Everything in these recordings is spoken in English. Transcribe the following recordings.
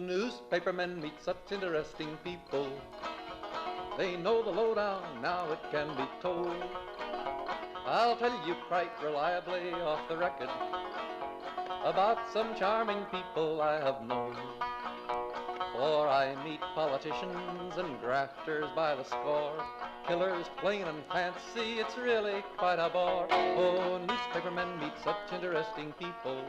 Newspapermen meet such interesting people. They know the lowdown, now it can be told. I'll tell you quite reliably off the record about some charming people I have known. For I meet politicians and grafters by the score, killers plain and fancy, it's really quite a bore. Oh, newspapermen meet such interesting people.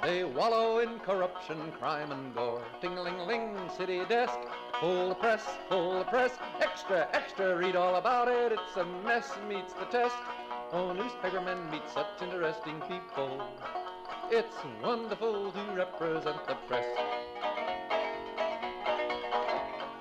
They wallow in corruption, crime and gore. Ting-a-ling-ling, city desk, full of press, extra, extra, read all about it, it's a mess, meets the test. Oh, newspapermen meet such interesting people. It's wonderful to represent the press.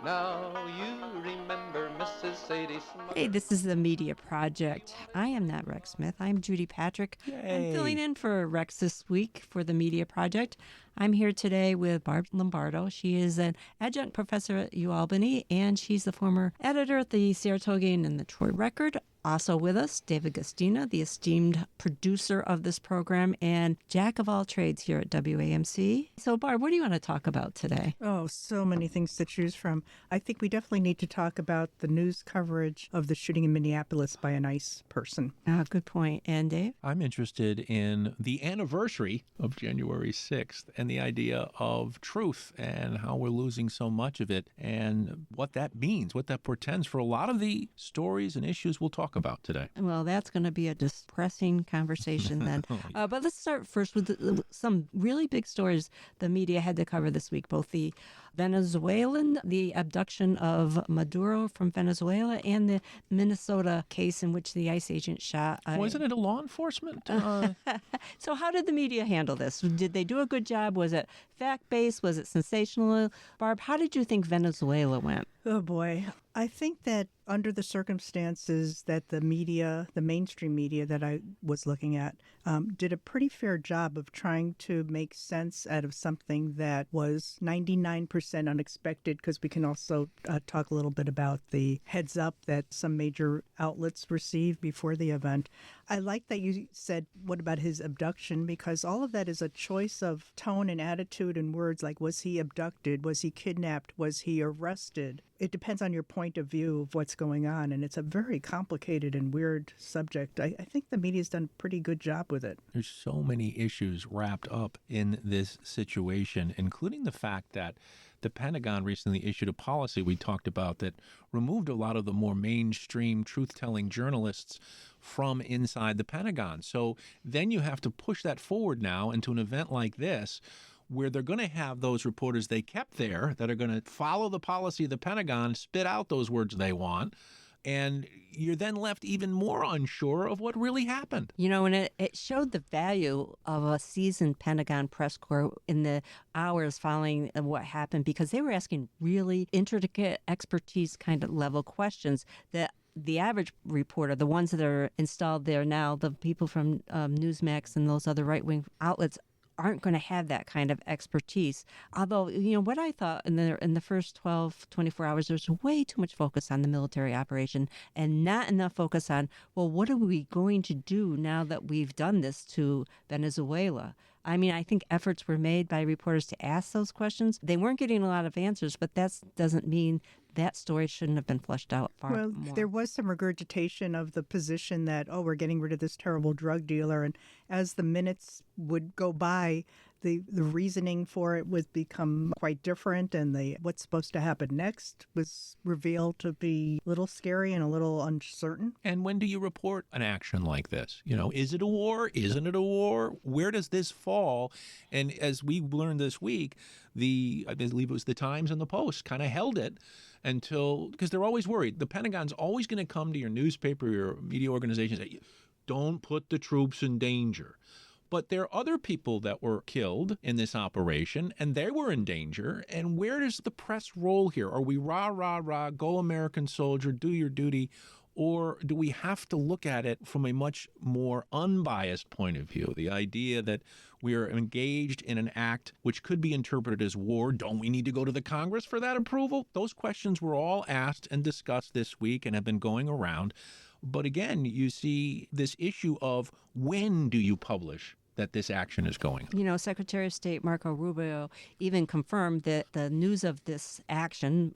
Now you remember Mrs. Sadie Smugger. Hey, this is the Media Project. I am not Rex Smith. I'm Judy Patrick. Yay. I'm filling in for Rex this week for the Media Project. I'm here today with Barb Lombardo. She is an adjunct professor at UAlbany, and she's the former editor at the Saratogian and the Troy Record. Also with us, David Gustina, the esteemed producer of this program and jack of all trades here at WAMC. So, Barb, what do you want to talk about today? Oh, so many things to choose from. I think we definitely need to talk about the news coverage of the shooting in Minneapolis by a nice person. Good point. And Dave? I'm interested in the anniversary of January 6th and the idea of truth and how we're losing so much of it and what that means, what that portends for a lot of the stories and issues we'll talk about today. Well, that's going to be a depressing conversation then. But let's start first with some really big stories the media had to cover this week, both the Venezuelan, the abduction of Maduro from Venezuela, and the Minnesota case in which the ICE agent shot. Wasn't it a law enforcement? So how did the media handle this? Did they do a good job? Was it fact-based? Was it sensational? Barb, how did you think Venezuela went? Oh, boy. I think that under the circumstances that the media, the mainstream media that I was looking at, did a pretty fair job of trying to make sense out of something that was 99% unexpected, because we can also talk a little bit about the heads up that some major outlets received before the event. I like that you said, what about his abduction? Because all of that is a choice of tone and attitude and words like, was he abducted? Was he kidnapped? Was he arrested? It depends on your point of view of what's going on, and it's a very complicated and weird subject. I think the media's done a pretty good job with it. There's so many issues wrapped up in this situation, including the fact that the Pentagon recently issued a policy we talked about that removed a lot of the more mainstream truth-telling journalists from inside the Pentagon. So then you have to push that forward now into an event like this, where they're going to have those reporters they kept there that are going to follow the policy of the Pentagon, spit out those words they want, and you're then left even more unsure of what really happened. You know, and it showed the value of a seasoned Pentagon press corps in the hours following what happened, because they were asking really intricate expertise kind of level questions that the average reporter, the ones that are installed there now, the people from Newsmax and those other right-wing outlets, aren't going to have that kind of expertise. Although, you know, what I thought in the first 12, 24 hours, there's way too much focus on the military operation and not enough focus on, well, what are we going to do now that we've done this to Venezuela? I mean, I think efforts were made by reporters to ask those questions. They weren't getting a lot of answers, but that doesn't mean that story shouldn't have been fleshed out far more. Well, there was some regurgitation of the position that, we're getting rid of this terrible drug dealer. And as the minutes would go by, the reasoning for it would become quite different, and what's supposed to happen next was revealed to be a little scary and a little uncertain. And when do you report an action like this? You know, is it a war? Isn't it a war? Where does this fall? And as we learned this week, I believe it was the Times and the Post kind of held it until, because they're always worried. The Pentagon's always going to come to your newspaper, your media organizations, and say, don't put the troops in danger. But there are other people that were killed in this operation, and they were in danger. And where does the press roll here? Are we rah, rah, rah, go American soldier, do your duty? Or do we have to look at it from a much more unbiased point of view? The idea that we are engaged in an act which could be interpreted as war. Don't we need to go to the Congress for that approval? Those questions were all asked and discussed this week and have been going around. But again, you see this issue of when do you publish that this action is going on. You know, Secretary of State Marco Rubio even confirmed that the news of this action,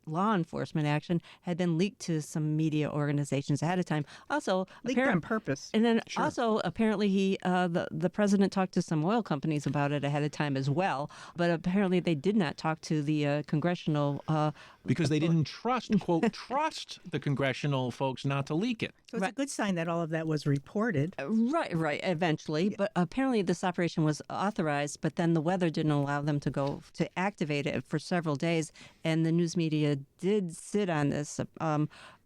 law enforcement action, had been leaked to some media organizations ahead of time. Also, Leaked on purpose. And then Sure. also, apparently, the president talked to some oil companies about it ahead of time as well. But apparently, they did not talk to the congressional. Because they didn't quote, trust the congressional folks not to leak it. So it's a good sign that all of that was reported. Right, eventually. But apparently this operation was authorized, but then the weather didn't allow them to go to activate it for several days. And the news media did sit on this.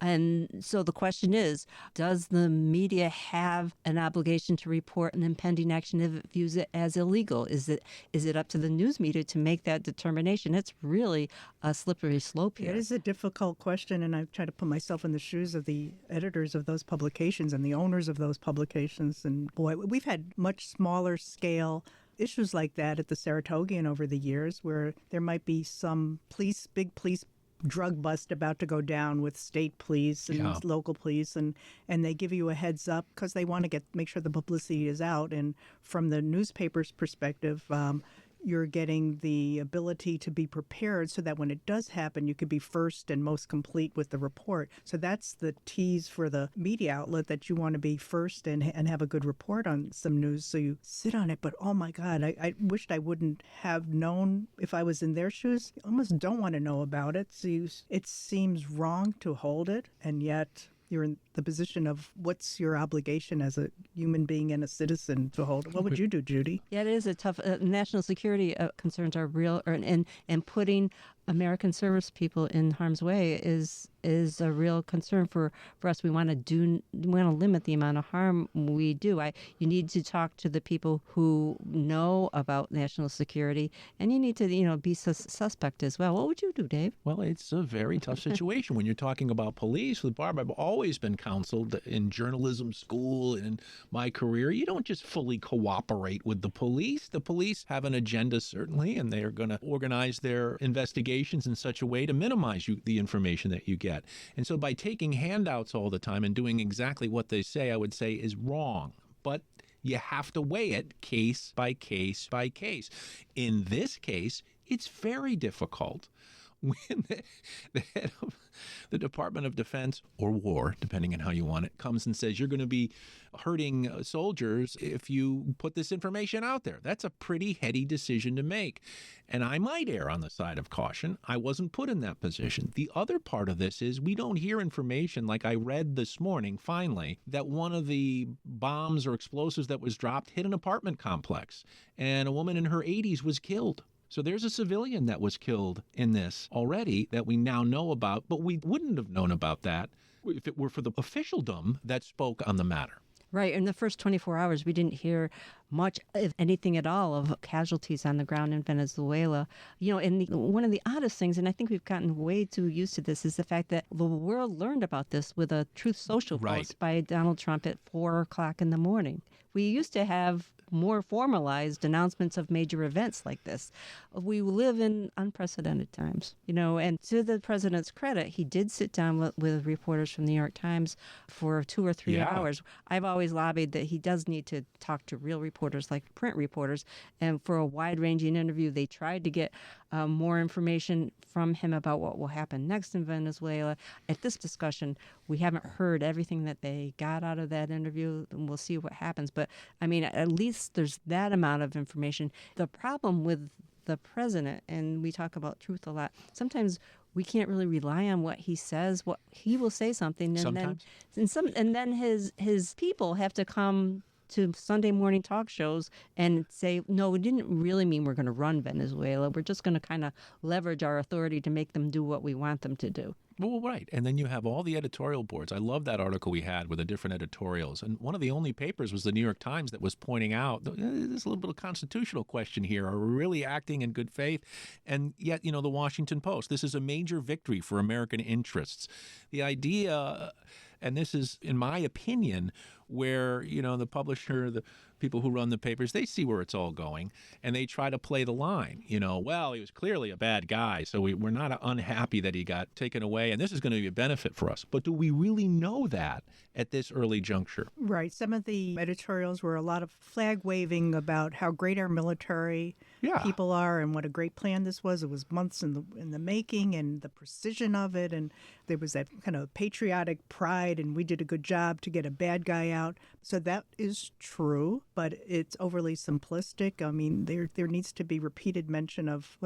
And so the question is, does the media have an obligation to report an impending action if it views it as illegal? Is it up to the news media to make that determination? It's really a slippery slope here. It is a difficult question, and I've tried to put myself in the shoes of the editors of those publications and the owners of those publications. And boy, we've had much smaller scale issues like that at the Saratogian over the years, where there might be some big police drug bust about to go down with state police and local police, and they give you a heads up because they want to make sure the publicity is out. And from the newspaper's perspective, you're getting the ability to be prepared so that when it does happen, you could be first and most complete with the report. So that's the tease for the media outlet, that you want to be first and have a good report on some news. So you sit on it. But oh my God, I wished I wouldn't have known if I was in their shoes. I almost don't want to know about it. So it seems wrong to hold it, and yet you're in the position of what's your obligation as a human being and a citizen to hold it. What would you do, Judy? Yeah, it is a tough. National security concerns are real, and putting American service people in harm's way is a real concern for us. We want to limit the amount of harm we do. You need to talk to the people who know about national security, and you need to be suspect as well. What would you do, Dave? Well, it's a very tough situation when you're talking about police. With Barb, I've always been counseled in journalism school and in my career. You don't just fully cooperate with the police. The police have an agenda, certainly, and they are going to organize their investigations in such a way to minimize the information that you get. And so by taking handouts all the time and doing exactly what they say, I would say is wrong. But you have to weigh it case by case by case. In this case, it's very difficult when the head of the Department of Defense or War, depending on how you want it, comes and says you're going to be hurting soldiers if you put this information out there. That's a pretty heady decision to make. And I might err on the side of caution. I wasn't put in that position. The other part of this is we don't hear information like I read this morning, finally, that one of the bombs or explosives that was dropped hit an apartment complex and a woman in her 80s was killed. So there's a civilian that was killed in this already that we now know about, but we wouldn't have known about that if it were for the officialdom that spoke on the matter. Right. In the first 24 hours, we didn't hear much, if anything at all, of casualties on the ground in Venezuela. And one of the oddest things, and I think we've gotten way too used to this, is the fact that the world learned about this with a Truth Social post by Donald Trump at 4 o'clock in the morning. We used to have more formalized announcements of major events like this. We live in unprecedented times, and to the president's credit, he did sit down with reporters from the New York Times for 2 or 3 hours. I've always lobbied that he does need to talk to real reporters, like print reporters, and for a wide-ranging interview, they tried to get more information from him about what will happen next in Venezuela. At this discussion, we haven't heard everything that they got out of that interview, and we'll see what happens. But, at least there's that amount of information. The problem with the president, and we talk about truth a lot, sometimes we can't really rely on what he says. What he will say something, and then his people have to come to Sunday morning talk shows and say, no, we didn't really mean we're going to run Venezuela. We're just going to kind of leverage our authority to make them do what we want them to do. Well, right. And then you have all the editorial boards. I love that article we had with the different editorials. And one of the only papers was the New York Times that was pointing out, there's a little bit of constitutional question here. Are we really acting in good faith? And yet, the Washington Post, this is a major victory for American interests. The idea, and this is, in my opinion, where, the publisher, the people who run the papers, they see where it's all going, and they try to play the line. Well, he was clearly a bad guy, so we're not unhappy that he got taken away, and this is going to be a benefit for us. But do we really know that at this early juncture? Right. Some of the editorials were a lot of flag waving about how great our military people are and what a great plan this was. It was months in the making, and the precision of it, and there was that kind of patriotic pride, and we did a good job to get a bad guy out. So that is true, but it's overly simplistic. I mean, there needs to be repeated mention of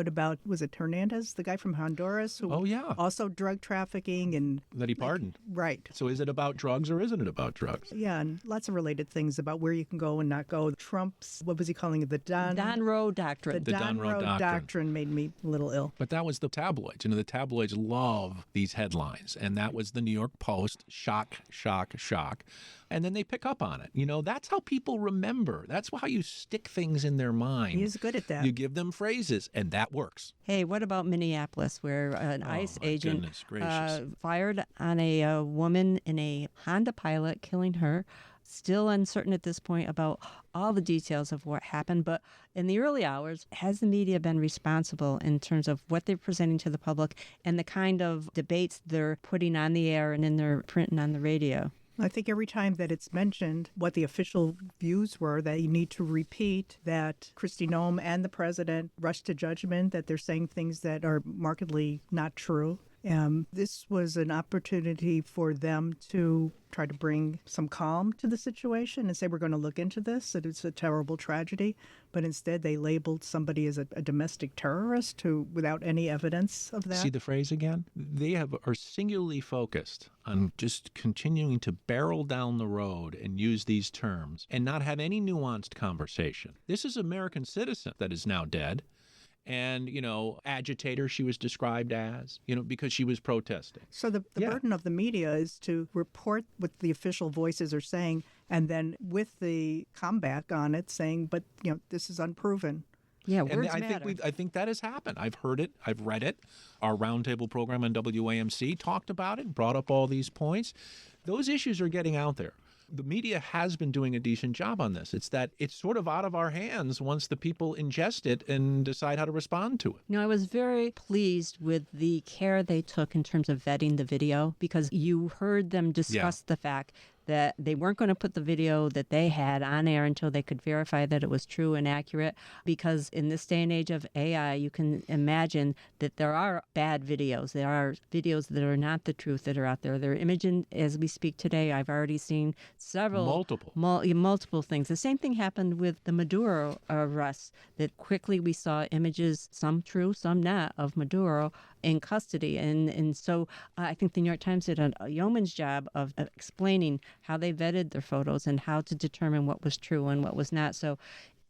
was it Hernandez, the guy from Honduras, who also drug trafficking and that he pardoned. Right. So is it about drugs or isn't it about drugs? Yeah, and lots of related things about where you can go and not go. Trump's, what was he calling it? The Don Roe Doctrine. The Don Roe Doctrine made me a little ill. But that was the tabloids. The tabloids love these headlines. And that was the New York Post, shock, shock, shock. And then they pick up on it. That's how people remember. That's how you stick things in their mind. He's good at that. You give them phrases, and that works. Hey, what about Minneapolis, where an ICE agent fired on a woman in a Honda Pilot, killing her? Still uncertain at this point about all the details of what happened. But in the early hours, has the media been responsible in terms of what they're presenting to the public and the kind of debates they're putting on the air and in their print and on the radio? I think every time that it's mentioned what the official views were, that you need to repeat that Kristi Noem and the president rushed to judgment, that they're saying things that are markedly not true. This was an opportunity for them to try to bring some calm to the situation and say, we're going to look into this, that it's a terrible tragedy. But instead, they labeled somebody as a domestic terrorist without any evidence of that. See the phrase again? They are singularly focused on just continuing to barrel down the road and use these terms and not have any nuanced conversation. This is an American citizen that is now dead. And, agitator she was described as, because she was protesting. So the burden of the media is to report what the official voices are saying, and then with the comeback on it saying, but, this is unproven. Yeah, words and matter. I think that has happened. I've heard it. I've read it. Our roundtable program on WAMC talked about it, brought up all these points. Those issues are getting out there. The media has been doing a decent job on this. It's that it's sort of out of our hands once the people ingest it and decide how to respond to it. I was very pleased with the care they took in terms of vetting the video, because you heard them discuss the fact that they weren't going to put the video that they had on air until they could verify that it was true and accurate, because in this day and age of AI, you can imagine that there are bad videos. There are videos that are not the truth that are out there. They're imaging as we speak today. I've already seen several. Multiple things. The same thing happened with the Maduro arrests, that quickly we saw images, some true, some not, of Maduro in custody. And so I think the New York Times did a yeoman's job of explaining how they vetted their photos and how to determine what was true and what was not. So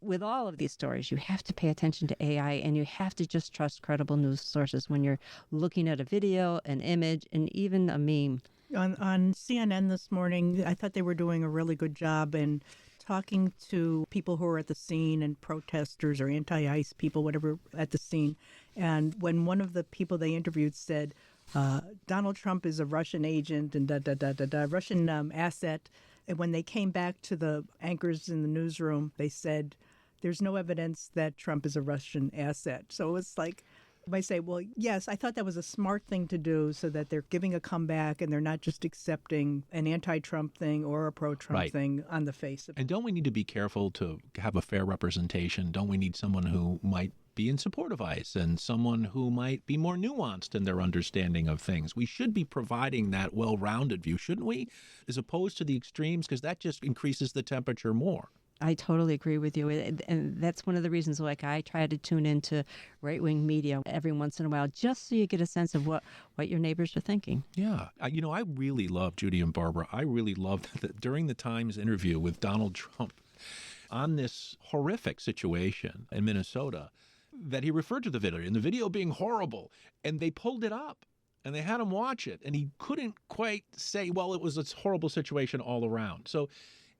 with all of these stories, you have to pay attention to AI, and you have to just trust credible news sources when you're looking at a video, an image, and even a meme. On CNN this morning, I thought they were doing a really good job in talking to people who are at the scene and protesters or anti-ICE people, whatever, at the scene. And when one of the people they interviewed said, Donald Trump is a Russian agent and Russian asset. And when they came back to the anchors in the newsroom, they said, there's no evidence that Trump is a Russian asset. So it's like, I say, well, yes, I thought that was a smart thing to do so that they're giving a comeback and they're not just accepting an anti-Trump thing or a pro-Trump thing on the face of it. And don't we need to be careful to have a fair representation? Don't we need someone who might be in support of ICE and someone who might be more nuanced in their understanding of things? We should be providing that well-rounded view, shouldn't we? As opposed to the extremes, because that just increases the temperature more. I totally agree with you. And that's one of the reasons, I try to tune into right-wing media every once in a while, just so you get a sense of what your neighbors are thinking. Yeah. I really love, Judy and Barbara, I really loved that during the Times interview with Donald Trump on this horrific situation in Minnesota, that he referred to the video, and the video being horrible, and they pulled it up. And they had him watch it, and he couldn't quite say, well, it was a horrible situation all around. So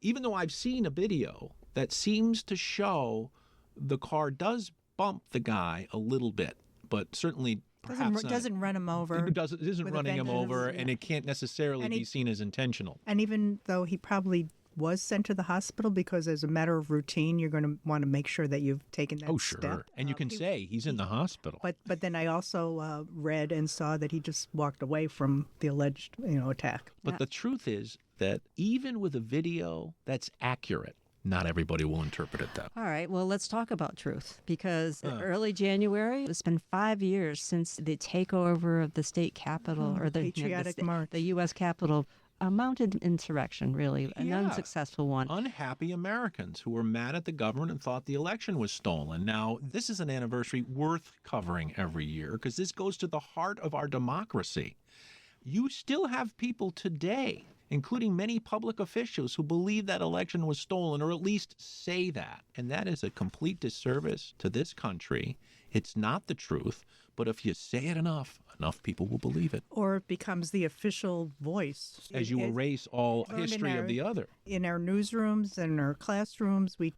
even though I've seen a video that seems to show the car does bump the guy a little bit, but certainly perhaps doesn't run him over. It isn't running him over, and it can't necessarily be seen as intentional. And even though he probably was sent to the hospital because, as a matter of routine, you're going to want to make sure that you've taken that Oh, sure. step. And you can say he's in the hospital. But then I also read and saw that he just walked away from the alleged attack. But the truth is that even with a video that's accurate, not everybody will interpret it that way. All right, well, let's talk about truth, because early January, it's been 5 years since the takeover of the state capitol, or the Patriotic March. the U.S. Capitol, a mounted insurrection, really, an Yeah. unsuccessful one. Unhappy Americans who were mad at the government and thought the election was stolen. Now, this is an anniversary worth covering every year because this goes to the heart of our democracy. You still have people today, including many public officials, who believe that election was stolen, or at least say that. And that is a complete disservice to this country. It's not the truth, but if you say it enough people will believe it. Or it becomes the official voice. As you erase all Learned in history of our- the other. In our newsrooms and our classrooms, we used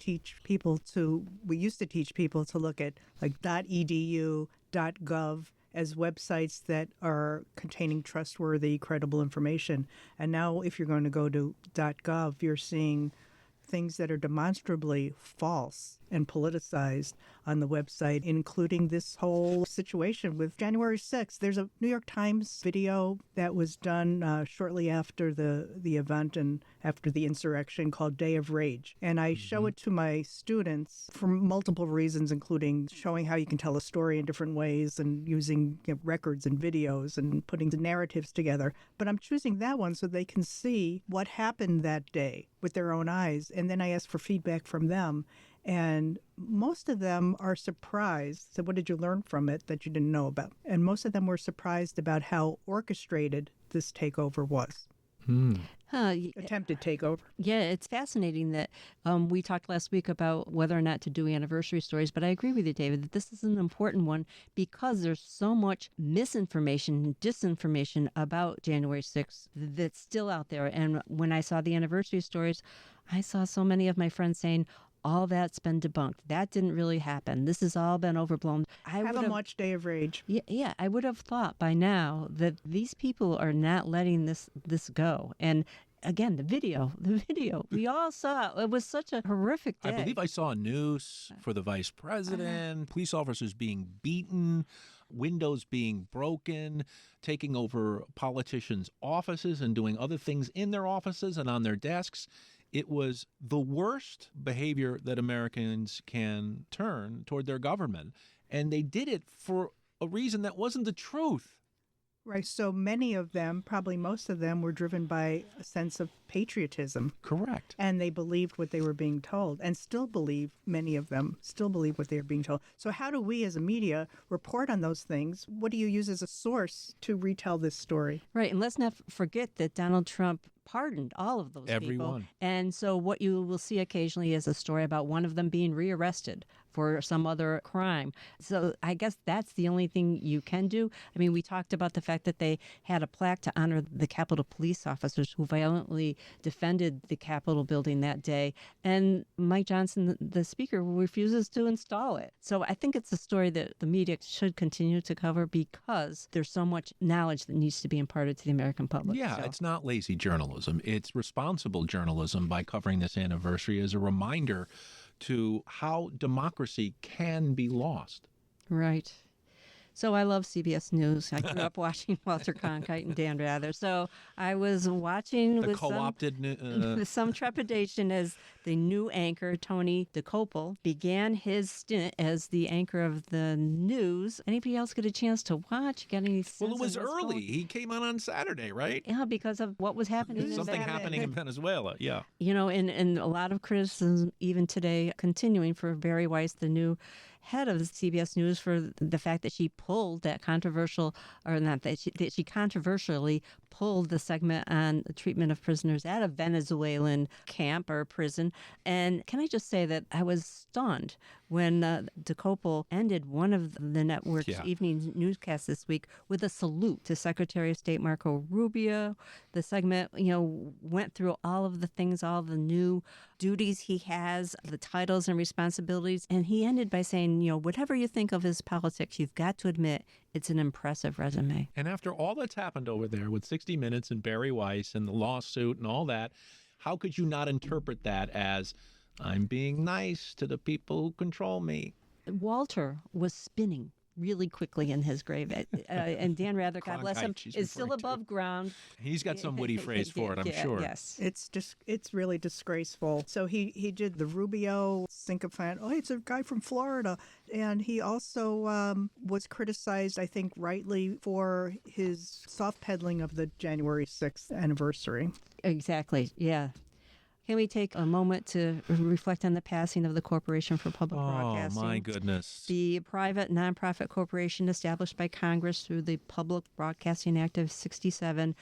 to teach people to look at like .edu, .gov as websites that are containing trustworthy, credible information. And now if you're going to go to .gov, you're seeing things that are demonstrably false and politicized on the website, including this whole situation with January 6th. There's a New York Times video that was done shortly after the event and after the insurrection called Day of Rage. And I show it to my students for multiple reasons, including showing how you can tell a story in different ways and using records and videos and putting the narratives together. But I'm choosing that one so they can see what happened that day with their own eyes. And then I ask for feedback from them. And most of them are surprised. So what did you learn from it that you didn't know about? And most of them were surprised about how orchestrated this takeover was. Attempted takeover. Yeah, it's fascinating that we talked last week about whether or not to do anniversary stories, but I agree with you, David, that this is an important one because there's so much misinformation and disinformation about January 6th that's still out there. And when I saw the anniversary stories, I saw so many of my friends saying, all that's been debunked. That didn't really happen. This has all been overblown. Have them watch Day of Rage. Yeah, I would have thought by now that these people are not letting this go. And again, the video, we all saw it. It was such a horrific day. I believe I saw a noose for the vice president, police officers being beaten, windows being broken, taking over politicians' offices and doing other things in their offices and on their desks. It was the worst behavior that Americans can turn toward their government. And they did it for a reason that wasn't the truth. Right. So many of them, probably most of them, were driven by a sense of patriotism. Correct. And they believed what they were being told, and still believe, many of them still believe what they are being told. So how do we as a media report on those things? What do you use as a source to retell this story? Right. And let's not forget that Donald Trump pardoned all of those people. Everyone. And so what you will see occasionally is a story about one of them being rearrested for some other crime. So I guess that's the only thing you can do. I mean, we talked about the fact that they had a plaque to honor the Capitol police officers who violently defended the Capitol building that day. And Mike Johnson, the speaker, refuses to install it. So I think it's a story that the media should continue to cover because there's so much knowledge that needs to be imparted to the American public. Yeah, So- it's not lazy journalism. It's responsible journalism by covering this anniversary as a reminder to how democracy can be lost. Right. So I love CBS News. I grew up watching Walter Cronkite and Dan Rather. So I was watching The with co-opted with some trepidation as the new anchor, Tony DeCopel, began his stint as the anchor of the news. Anybody else get a chance to watch? Get any sense Well, it of was what's early. going- He came on Saturday, right? Yeah, because of what was happening. in Something Venezuela. happening in Venezuela, yeah. You know, and a lot of criticism even today continuing for Barry Weiss, the new head of CBS News, for the fact that she pulled that controversial, or not that she controversially pulled the segment on the treatment of prisoners at a Venezuelan camp or prison. And can I just say that I was stunned when DeCopel ended one of the network's Yeah. evening newscasts this week with a salute to Secretary of State Marco Rubio. The segment, went through all of the things, all the new duties he has, the titles and responsibilities. And he ended by saying, whatever you think of his politics, you've got to admit it's an impressive resume. And after all that's happened over there with 60 Minutes and Barry Weiss and the lawsuit and all that, how could you not interpret that as I'm being nice to the people who control me? Walter was spinning really quickly in his grave. And Dan Rather, God bless him, Cronkite, she's is still referring to. above ground. He's got some witty phrase for it, I'm Yeah, sure. Yes. It's really disgraceful. So he did the Rubio sycophant. Oh, it's a guy from Florida, and he also was criticized, I think, rightly for his soft peddling of the January 6th anniversary. Exactly. Yeah. Can we take a moment to reflect on the passing of the Corporation for Public Broadcasting? Oh, my goodness. The private nonprofit corporation established by Congress through the Public Broadcasting Act of 67.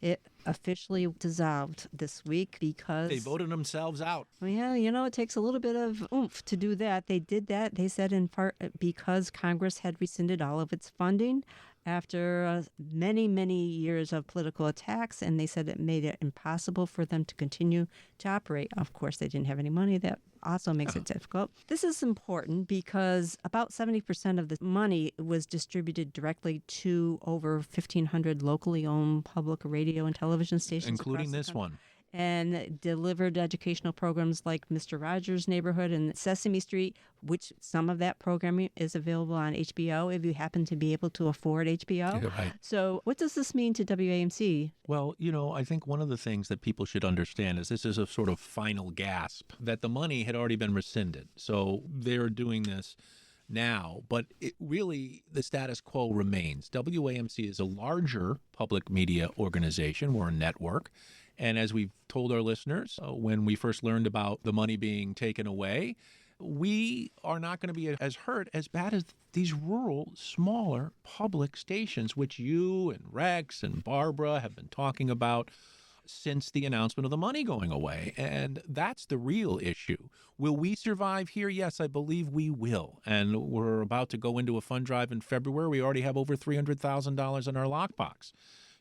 It officially dissolved this week because They voted themselves out. well, yeah, you know, it takes a little bit of oomph to do that. They did that, they said, in part because Congress had rescinded all of its funding after many, many years of political attacks, and they said it made it impossible for them to continue to operate. Of course, they didn't have any money. That also makes it difficult. This is important because about 70% of the money was distributed directly to over 1,500 locally owned public radio and television stations, Including across the this country, one. and delivered educational programs like Mr. Rogers' Neighborhood and Sesame Street, which some of that programming is available on HBO if you happen to be able to afford HBO. Yeah, right. So what does this mean to WAMC? Well, you know, I think one of the things that people should understand is this is a sort of final gasp, that the money had already been rescinded. So they're doing this now, but the status quo remains. WAMC is a larger public media organization. We're a network. And as we've told our listeners, when we first learned about the money being taken away, we are not going to be as hurt as bad as these rural, smaller public stations, which you and Rex and Barbara have been talking about since the announcement of the money going away. And that's the real issue. Will we survive here? Yes, I believe we will. And we're about to go into a fund drive in February. We already have over $300,000 in our lockbox.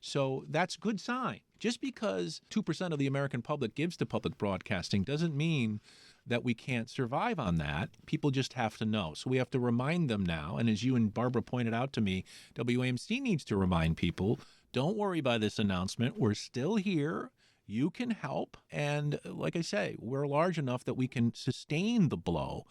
So that's a good sign. Just because 2% of the American public gives to public broadcasting doesn't mean that we can't survive on that. People just have to know. So we have to remind them now. And as you and Barbara pointed out to me, WAMC needs to remind people, don't worry by this announcement. We're still here. You can help. And like I say, we're large enough that we can sustain the blow.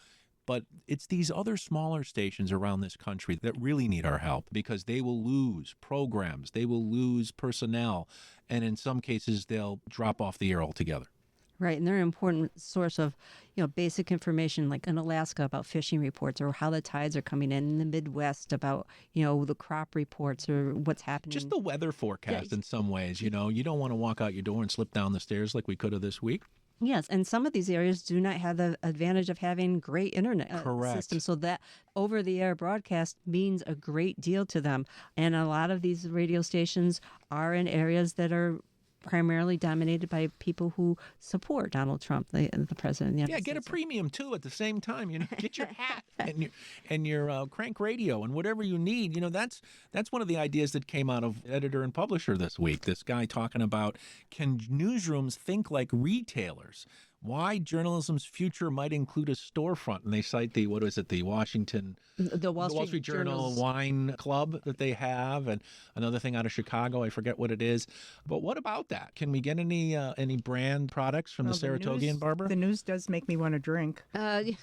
But it's these other smaller stations around this country that really need our help, because they will lose programs, they will lose personnel, and in some cases they'll drop off the air altogether. Right, and they're an important source of, basic information, like in Alaska about fishing reports, or how the tides are coming in the Midwest about, the crop reports or what's happening. Just the weather forecast in some ways. You don't want to walk out your door and slip down the stairs like we could have this week. Yes, and some of these areas do not have the advantage of having great internet systems, so that over-the-air broadcast means a great deal to them. And a lot of these radio stations are in areas that are primarily dominated by people who support Donald Trump, the president of the United States. Yeah, get a premium too at the same time. Get your hat and your crank radio and whatever you need. That's one of the ideas that came out of Editor and Publisher this week. This guy talking about, can newsrooms think like retailers? Why journalism's future might include a storefront. And they cite the Wall Street Journal wine club that they have, and another thing out of Chicago, I forget what it is. But what about that? Can we get any brand products from the Saratogian, Barbara? The news does make me want to drink. Did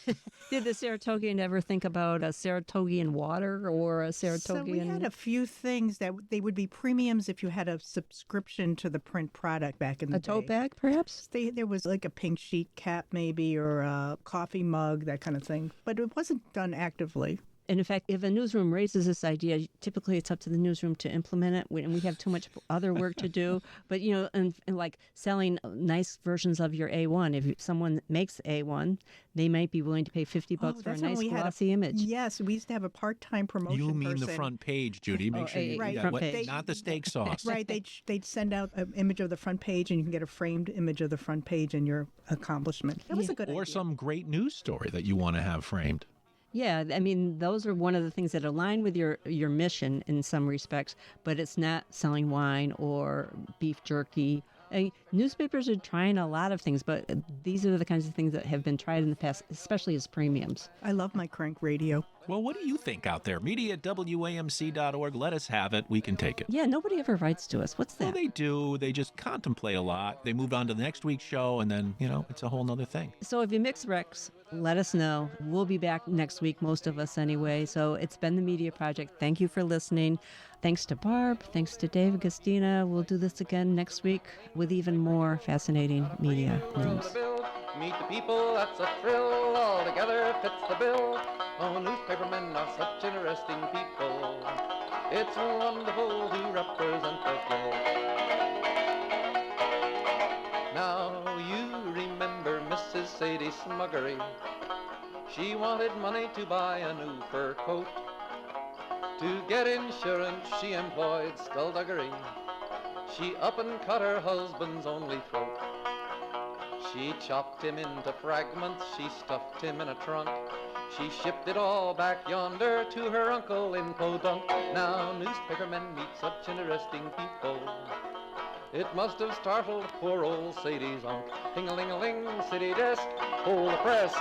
the Saratogian ever think about a Saratogian water or a Saratogian? So we had a few things that they would be premiums if you had a subscription to the print product back in the day. A tote bag, perhaps? There was like a pink sheet cap maybe, or a coffee mug, that kind of thing. But it wasn't done actively. And in fact, if a newsroom raises this idea, typically it's up to the newsroom to implement it, and we have too much other work to do. But, and like selling nice versions of your A1, if someone makes A1, they might be willing to pay $50 for a nice glossy image. Yes, we used to have a part-time promotion You mean person. the front page, Judy. Make sure you front page. not the steak sauce. Right, they'd send out an image of the front page, and you can get a framed image of the front page and your accomplishment. That was a good idea. Or some great news story that you want to have framed. Yeah, I mean, those are one of the things that align with your mission in some respects, but it's not selling wine or beef jerky. Newspapers are trying a lot of things, but these are the kinds of things that have been tried in the past, especially as premiums. I love my crank radio. Well, what do you think out there? Media@wamc.org. Let us have it. We can take it. Yeah, nobody ever writes to us. What's Well, that? they do. They just contemplate a lot. They moved on to the next week's show, and then, it's a whole nother thing. So if you mix Rex, let us know. We'll be back next week, most of us anyway. So it's been the Media Project. Thank you for listening. Thanks to Barb. Thanks to David Gastina. We'll do this again next week with even more fascinating media news. Meet the people, that's a thrill. All together fits the bill. Oh, newspapermen are such interesting people. It's wonderful to represent the Guild. Now you remember Mrs. Sadie Smuggery. She wanted money to buy a new fur coat. To get insurance she employed skullduggery. She up and cut her husband's only throat. She chopped him into fragments, she stuffed him in a trunk. She shipped it all back yonder to her uncle in Podunk. Now newspapermen meet such interesting people. It must have startled poor old Sadie's unc. Ting-a-ling-a-ling, city desk. Hold the press,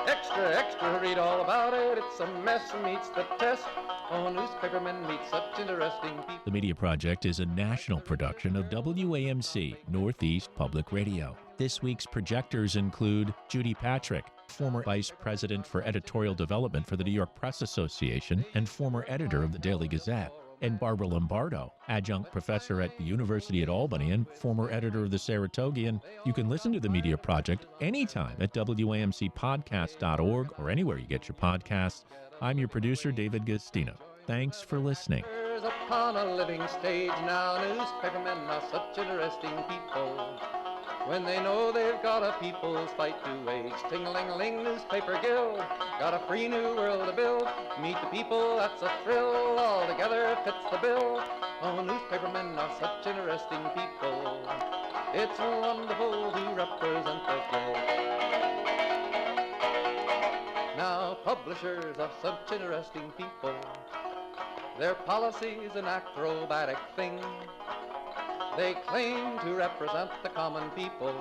extra, extra, read all about it. It's a mess, meets the test. Oh, newspapermen meet such interesting people. The Media Project is a national production of WAMC, Northeast Public Radio. This week's projectors include Judy Patrick, former Vice President for Editorial Development for the New York Press Association and former editor of the Daily Gazette, and Barbara Lombardo, adjunct professor at the University at Albany and former editor of the Saratogian. You can listen to the Media Project anytime at WAMCpodcast.org or anywhere you get your podcasts. I'm your producer, David Gastina. Thanks for listening. Upon a living stage now, newspapermen are such interesting people. When they know they've got a people's fight to wage. Ting-a-ling-a-ling, newspaper guild, got a free new world to build. Meet the people, that's a thrill, all together fits the bill. Oh, newspapermen are such interesting people. It's wonderful to represent the Guild. Now, publishers are such interesting people. Their policy's an acrobatic thing. They claim to represent the common people.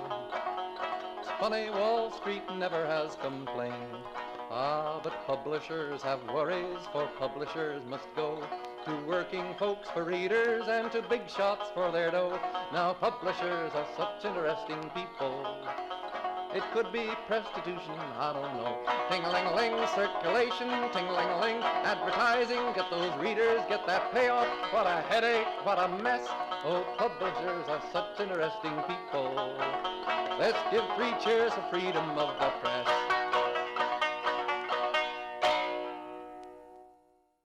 It's funny, Wall Street never has complained. Ah, but publishers have worries, for publishers must go to working folks for readers and to big shots for their dough. Now, publishers are such interesting people. It could be prostitution, I don't know. Ting-a-ling-a-ling, circulation, ting-a-ling-a-ling, advertising, get those readers, get that payoff. What a headache, what a mess. Oh, publishers are such interesting people. Let's give 3 cheers for freedom of the press.